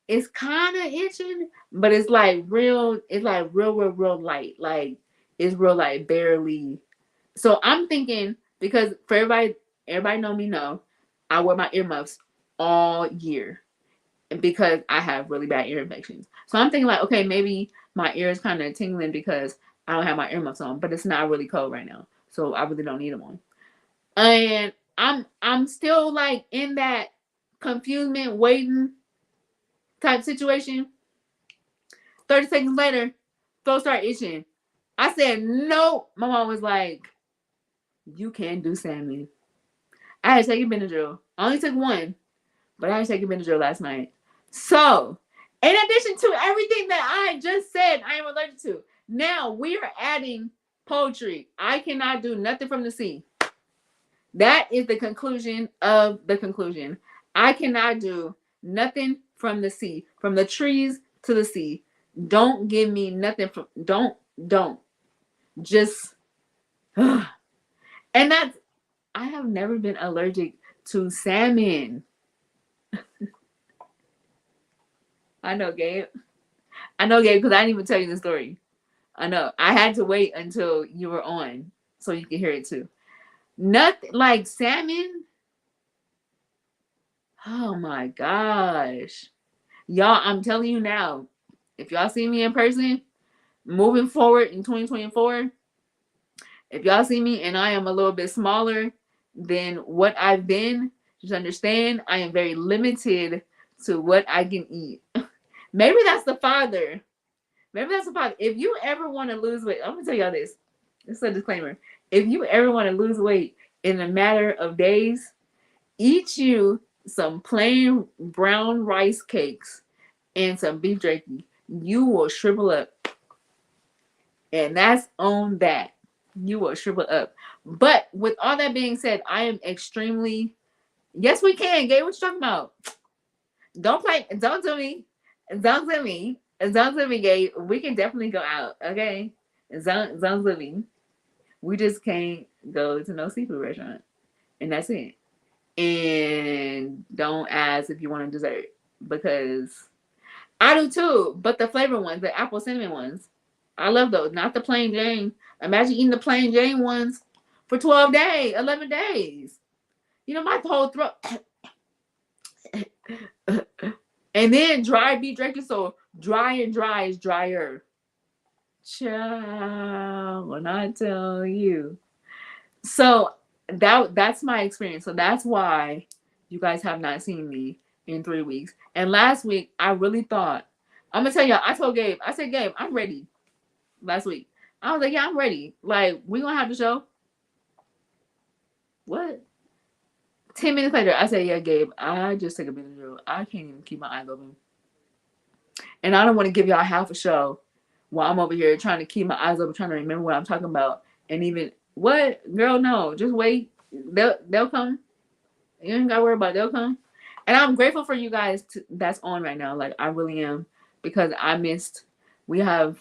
it's kind of itching, but it's like real light. Like it's real light, barely. So I'm thinking because for everybody know, I wear my earmuffs all year because I have really bad ear infections. So I'm thinking like, okay, maybe my ear is kind of tingling because I don't have my earmuffs on, but it's not really cold right now, so I really don't need them on. And I'm still like in that confusement, waiting type situation. 30 seconds later, throat start itching. I said no. My mom was like, "You can do salmon." I had to take a Benadryl. I only took one, but I had to take a Benadryl last night. So, in addition to everything that I just said, I am allergic to. Now we are adding poultry. I cannot do nothing from the sea. That is the conclusion of the conclusion. I cannot do nothing from the sea, from the trees to the sea. Don't give me nothing from. Don't. Just. And that's. I have never been allergic to salmon. I know, Gabe. I know, Gabe, because I didn't even tell you the story. I know. I had to wait until you were on so you could hear it too. Nothing like salmon. Oh my gosh. Y'all, I'm telling you now, if y'all see me in person, moving forward in 2024, if y'all see me and I am a little bit smaller than what I've been, just understand I am very limited to what I can eat. Maybe that's the father. Maybe that's the father. If you ever want to lose weight, I'm gonna tell y'all this. This is a disclaimer. If you ever want to lose weight in a matter of days, eat you some plain brown rice cakes and some beef jerky. You will shrivel up. And that's on that. You will shrivel up. But with all that being said, I am extremely. Yes, we can. Gabe, what you talking about? Don't play. Don't do me. Don't do me. Don't do me, Gabe. We can definitely go out. Okay. Don't do me. We just can't go to no seafood restaurant. And that's it. And don't ask if you want a dessert because I do too. But the flavor ones, the apple cinnamon ones, I love those. Not the plain Jane. Imagine eating the plain Jane ones for 12 days, 11 days. My whole throat. And then dry beef jerky. So dry and dry is drier. Child, when I tell you. So that's my experience. So that's why You guys have not seen me in 3 weeks. And last week, I really thought, I'm gonna tell y'all, I told Gabe, I said, Gabe, I'm ready. Last week, I was like, yeah, I'm ready. Like, we gonna have the show. What? 10 minutes later, I said, yeah, Gabe, I just took a Benadryl. I can't even keep my eyes open. And I don't want to give y'all half a show while I'm over here trying to keep my eyes open, trying to remember what I'm talking about. And even, what? Girl, no. Just wait. They'll come. You ain't got to worry about it. They'll come. And I'm grateful for you guys that's on right now. Like, I really am. Because we have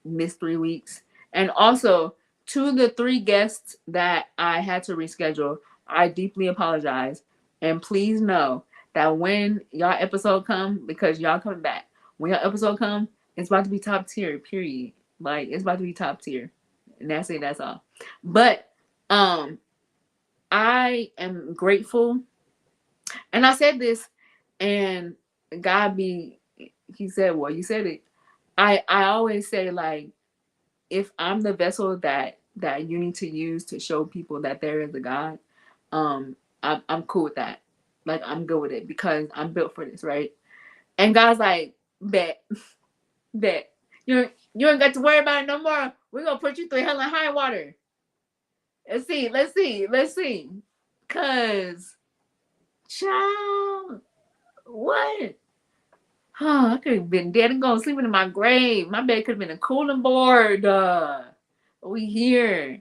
missed 3 weeks. And also, to the 3 guests that I had to reschedule, I deeply apologize. And please know that when y'all episode come, because y'all coming back, when y'all episode come, it's about to be top tier, period. Like, it's about to be top tier. And that's it, that's all. But I am grateful. And I said this, and he said, well, you said it. I always say, like, if I'm the vessel that you need to use to show people that there is a God, I'm cool with that. Like, I'm good with it because I'm built for this, right? And God's like, bet. You ain't got to worry about it no more. We're gonna put you through hell and high water. Let's see. Cause, child, what? I could have been dead and gone sleeping in my grave. My bed could have been a cooling board. We here.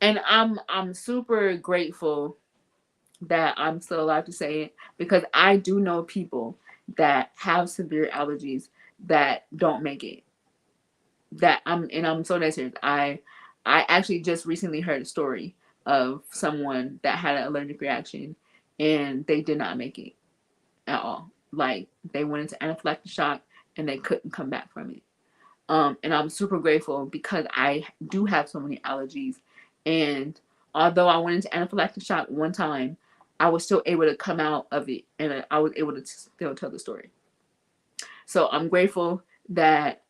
And I'm super grateful that I'm still alive to say it, because I do know people that have severe allergies that don't make it. I'm so dead serious. I actually just recently heard a story of someone that had an allergic reaction and they did not make it at all. Like, they went into anaphylactic shock and they couldn't come back from it. And I'm super grateful because I do have so many allergies. And although I went into anaphylactic shock one time, I was still able to come out of it, and I was able to still tell the story. So I'm grateful that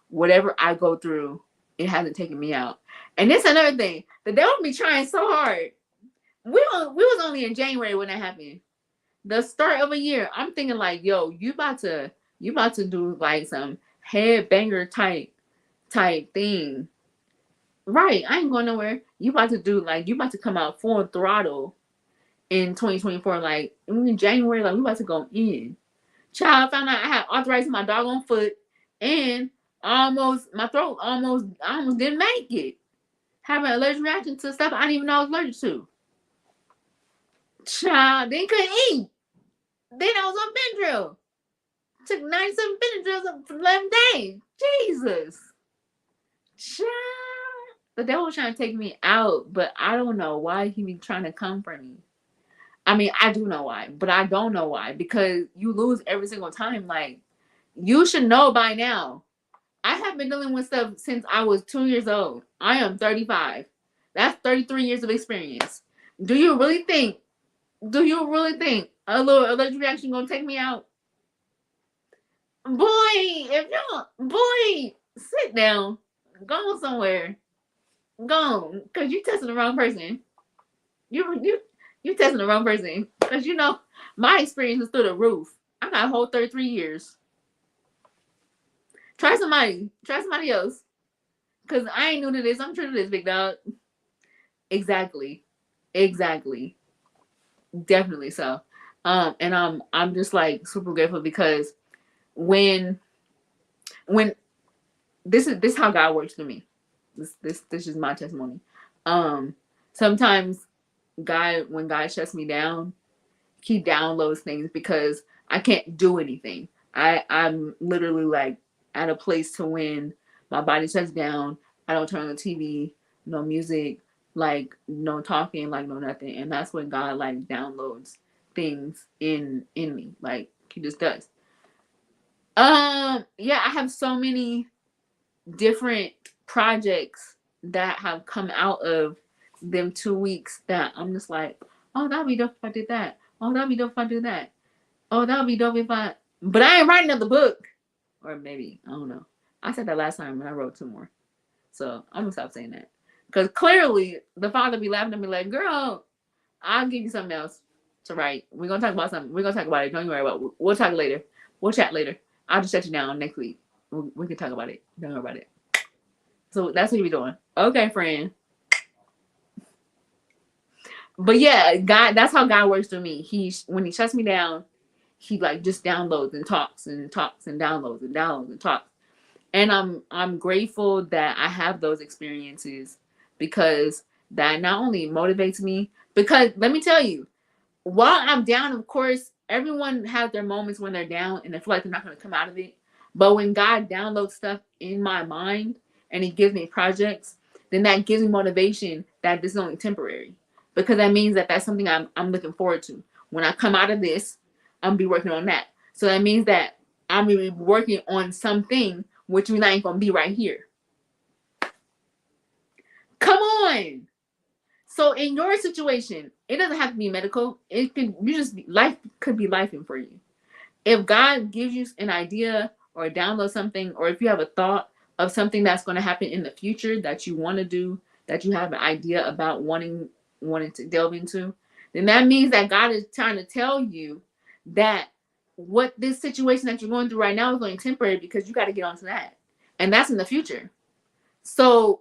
whatever I go through, it hasn't taken me out. And this another thing, the devil be trying so hard. We was only in January when that happened. The start of a year, I'm thinking like, yo, you about to do like some headbanger type thing. Right, I ain't going nowhere. You about to come out full throttle in 2024. Like, in January, like, we about to go in. Child, found out I had arthritis in my doggone foot, and my throat I almost didn't make it. Having an allergic reaction to stuff I didn't even know I was allergic to. Child, then couldn't eat. Then I was on Benadryl. Took 97 Benadryls for 11 days. Jesus. Child. The devil was trying to take me out, but I don't know why he be trying to come for me. I mean, I do know why, but I don't know why, because you lose every single time. Like, you should know by now. I have been dealing with stuff since I was 2 years old. I am 35. That's 33 years of experience. Do you really think a little allergic reaction gonna take me out? Boy, sit down. Go somewhere. Go, cause you testing the wrong person. You testing the wrong person. Cause my experience is through the roof. I got a whole 33 years. Try somebody else. Cause I ain't new to this. I'm true to this, big dog. Exactly. Definitely so. And I'm just like super grateful because when this is how God works for me. This is my testimony. Sometimes when God shuts me down, he downloads things because I can't do anything. I'm literally like at a place to when my body shuts down. I don't turn on the TV, no music, like no talking, like no nothing. And that's when God like downloads things in me. Like, he just does. Yeah, I have so many different projects that have come out of them 2 weeks that I'm just like, oh, that'd be dope if I did that. Oh, that'd be dope if I do that. Oh, that'd be dope if I. But I ain't writing another book. Or maybe, I don't know. I said that last time and I wrote 2 more. So I'm gonna stop saying that. Because clearly the father be laughing at me like, girl, I'll give you something else. So right, we're gonna talk about something. We're gonna talk about it. Don't you worry about it. We'll talk later. We'll chat later. I'll just shut you down next week. We can talk about it. Don't worry about it. So that's what we're doing. Okay, friend. But yeah, God, that's how God works through me. When he shuts me down, he like just downloads and talks and talks and downloads and downloads and talks. And I'm grateful that I have those experiences, because that not only motivates me, because let me tell you, while I'm down, of course, everyone has their moments when they're down and they feel like they're not going to come out of it. But when God downloads stuff in my mind and he gives me projects, then that gives me motivation that this is only temporary. Because that means that that's something I'm looking forward to. When I come out of this, I'm going to be working on that. So that means that I'm going to be working on something, which means I ain't going to be right here. Come on. So in your situation, it doesn't have to be medical. It can life could be lifing for you. If God gives you an idea or download something, or if you have a thought of something that's going to happen in the future that you want to do, that you have an idea about wanting to delve into, then that means that God is trying to tell you that what this situation that you're going through right now is only temporary, because you got to get onto that. And that's in the future. So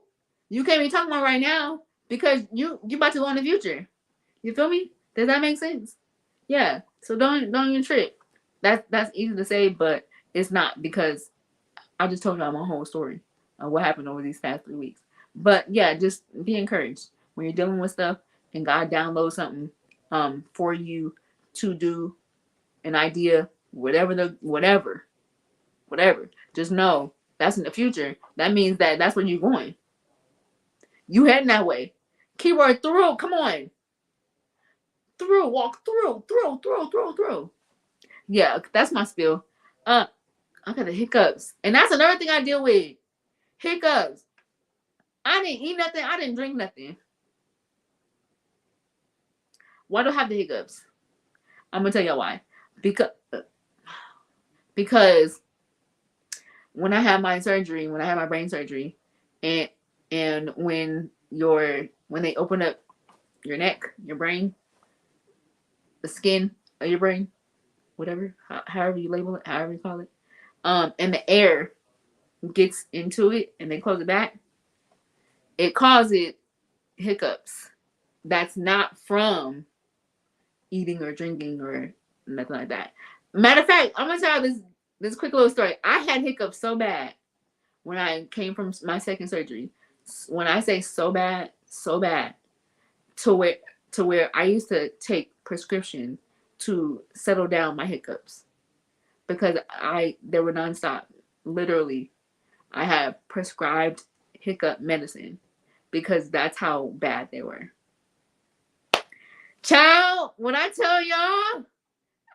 you can't be talking about right now, because you about to go in the future. You feel me? Does that make sense? Yeah. So don't even trip. That's easy to say, but it's not, because I just told you my whole story of what happened over these past 3 weeks. But yeah, just be encouraged when you're dealing with stuff and God downloads something for you to do, an idea, whatever. Just know that's in the future. That means that that's where you're going. You heading that way. Keyword through. Come on. Through. Walk through. Yeah, that's my spiel. I got the hiccups. And that's another thing I deal with. Hiccups. I didn't eat nothing. I didn't drink nothing. Why do I have the hiccups? I'm going to tell you why. Because when I had my brain surgery, and when they open up your neck, your brain, the skin of your brain, whatever, however you label it, however you call it, and the air gets into it and they close it back, it causes hiccups. That's not from eating or drinking or nothing like that. Matter of fact, I'm gonna tell you this quick little story. I had hiccups so bad when I came from my second surgery. When I say so bad, to where I used to take prescription to settle down my hiccups, because they were nonstop. Literally, I had prescribed hiccup medicine because that's how bad they were. Child, when I tell y'all,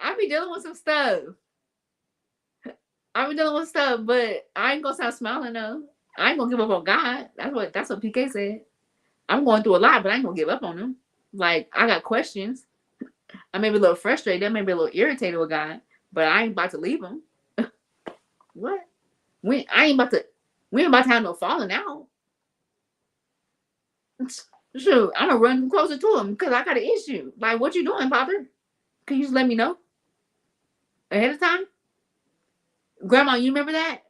I be dealing with some stuff. But I ain't gonna stop smiling though. I ain't gonna give up on God. That's what PK said. I'm going through a lot, but I ain't gonna give up on him. Like, I got questions. I may be a little frustrated. I may be a little irritated with God, but I ain't about to leave him. What? We ain't about to have no falling out. Shoot, I'm gonna run closer to him because I got an issue. Like, what you doing, Papa? Can you just let me know ahead of time? Grandma, you remember that?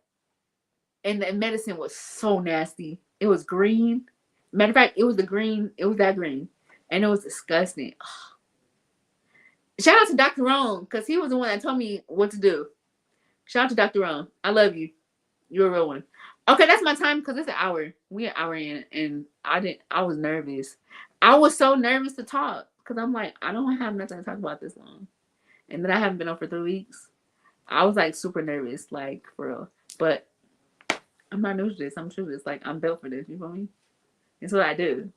And the medicine was so nasty. It was green. Matter of fact, it was that green. And it was disgusting. Shout out to Dr. Ron, because he was the one that told me what to do. Shout out to Dr. Ron. I love you. You're a real one. Okay, that's my time, because it's an hour. We're an hour in, and I was nervous. I was so nervous to talk, because I'm like, I don't have nothing to talk about this long. And then I haven't been on for 3 weeks. I was like super nervous, like for real. But I'm not new to this. I'm sure this. Like, I'm built for this. You feel me? It's what I do.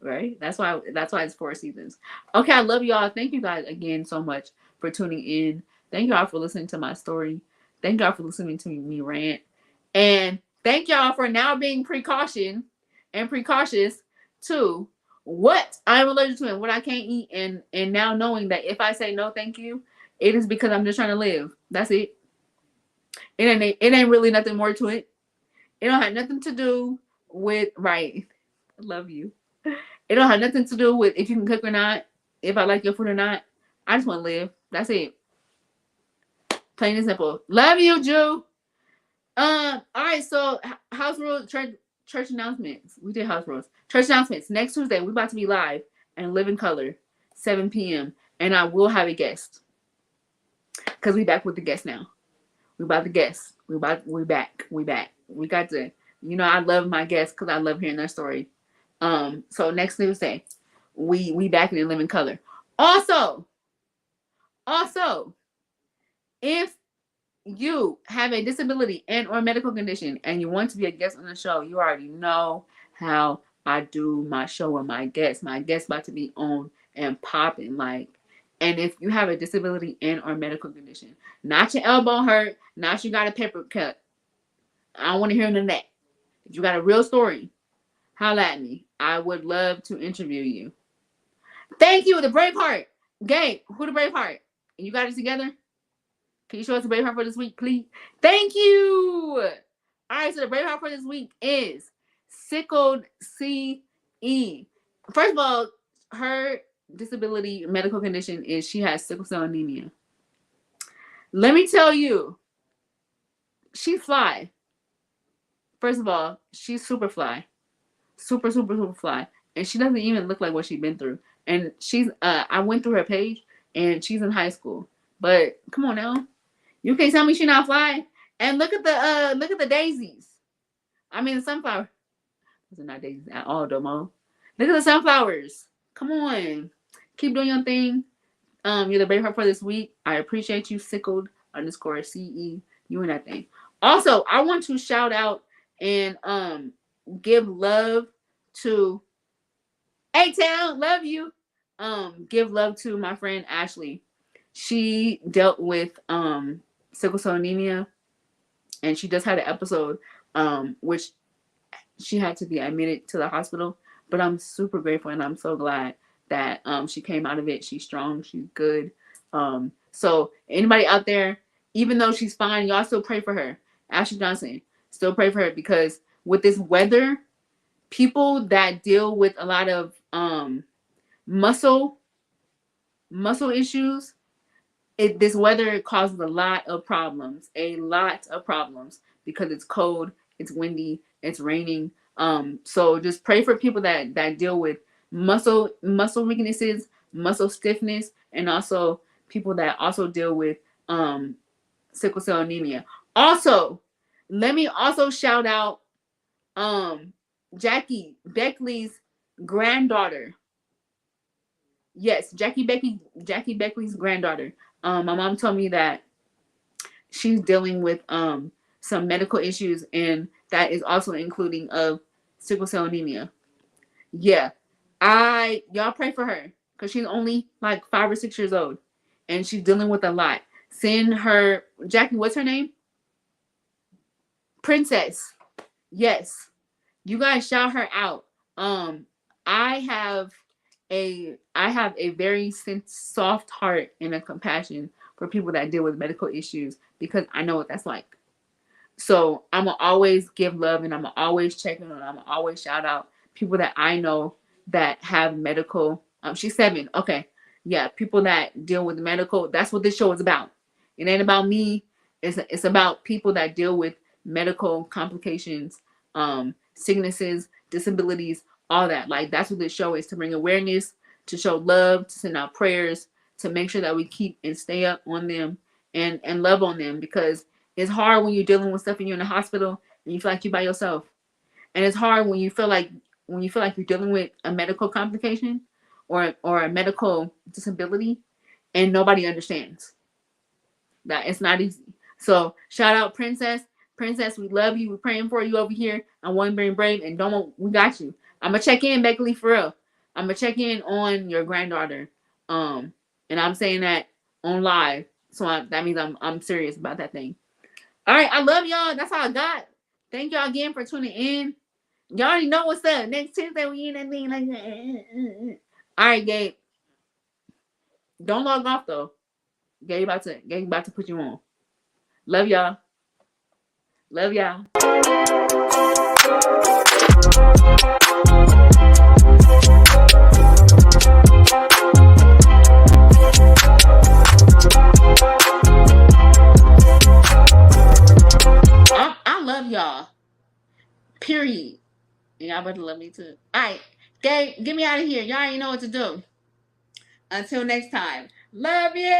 Right? That's why it's 4 seasons. Okay, I love y'all. Thank you guys again so much for tuning in. Thank y'all for listening to my story. Thank y'all for listening to me rant. And thank y'all for now being precautious to what I'm allergic to and what I can't eat, and now knowing that if I say no thank you, it is because I'm just trying to live. That's it. It ain't really nothing more to it. It don't have nothing to do with, right. I love you. It don't have nothing to do with if you can cook or not. if I like your food or not. I just want to live. That's it. Plain and simple. Love you, Jew. All right. So house rules, church announcements. We did house rules. Church announcements. Next Tuesday, we're about to be live and live in color, 7 p.m. And I will have a guest because we back with the guest now. We about the guests. We back. We back. We got to. I love my guests because I love hearing their story. So next Tuesday, we back in living color. Also, if you have a disability and or medical condition and you want to be a guest on the show, you already know how I do my show with my guests. My guests about to be on and popping and if you have a disability and or medical condition, not your elbow hurt, not you got a paper cut, I don't want to hear none of that. If you got a real story, holla at me. I would love to interview you. Thank you, the Braveheart. Gabe, who the Braveheart? And you got it together? Can you show us the Braveheart for this week, please? Thank you. All right, so the Braveheart for this week is Sickled CE. First of all, her disability medical condition is she has sickle cell anemia. Let me tell you, she's fly. First of all, she's super fly. Super, super, super fly. And she doesn't even look like what she's been through. And she's I went through her page and she's in high school. But come on now. You can't tell me she's not fly. And look at the daisies. I mean the sunflower. Those are not daisies at all, Domo. Look at the sunflowers. Come on. Keep doing your thing. You're the Braveheart for this week. I appreciate you, Sickled_CE. You and that thing. Also, I want to shout out and give love to A-Town. Love you. Give love to my friend Ashley. She dealt with sickle cell anemia, and she just had an episode which she had to be admitted to the hospital. But I'm super grateful and I'm so glad that she came out of it. She's strong. She's good. So anybody out there, even though she's fine, y'all still pray for her. Ashley Johnson, still pray for her, because with this weather, people that deal with a lot of muscle issues, this weather causes a lot of problems, because it's cold, it's windy, it's raining. So just pray for people that deal with muscle weaknesses, muscle stiffness, and also people that also deal with sickle cell anemia. Also, let me also shout out Jackie Beckley's granddaughter. Yes, Jackie Beckley's granddaughter. My mom told me that she's dealing with some medical issues, and that is also including of sickle cell anemia. Yeah, y'all pray for her, because she's only like 5 or 6 years old, and she's dealing with a lot. Send her, Jackie, what's her name? Princess. Yes, you guys shout her out. I have a very soft heart and a compassion for people that deal with medical issues, because I know what that's like. So I'm going to always give love, and I'm going to always check in, and I'm going to always shout out people that I know that have medical. She's 7. Okay. Yeah. People that deal with medical. That's what this show is about. It ain't about me. It's about people that deal with medical complications, sicknesses, disabilities, all that. Like, that's what this show is, to bring awareness, to show love, to send out prayers, to make sure that we keep and stay up on them and love on them, because it's hard when you're dealing with stuff and you're in the hospital and you feel like you're by yourself. And it's hard when you feel like you're dealing with a medical complication or a medical disability and nobody understands. That it's not easy. So shout out Princess. Princess, we love you. We're praying for you over here on One Brain Brave, and we got you. I'm gonna check in, Beckley, for real. I'm gonna check in on your granddaughter. And I'm saying that on live. So that means I'm serious about that thing. All right, I love y'all. That's all I got. Thank y'all again for tuning in. Y'all already know what's up. Next Tuesday we in that thing like that. All right, Gabe. Don't log off though. Gabe about to put you on. Love y'all. Love y'all. y'all better love me too. All right, Gabe, get me out of here. Y'all ain't know what to do. Until next time, love you.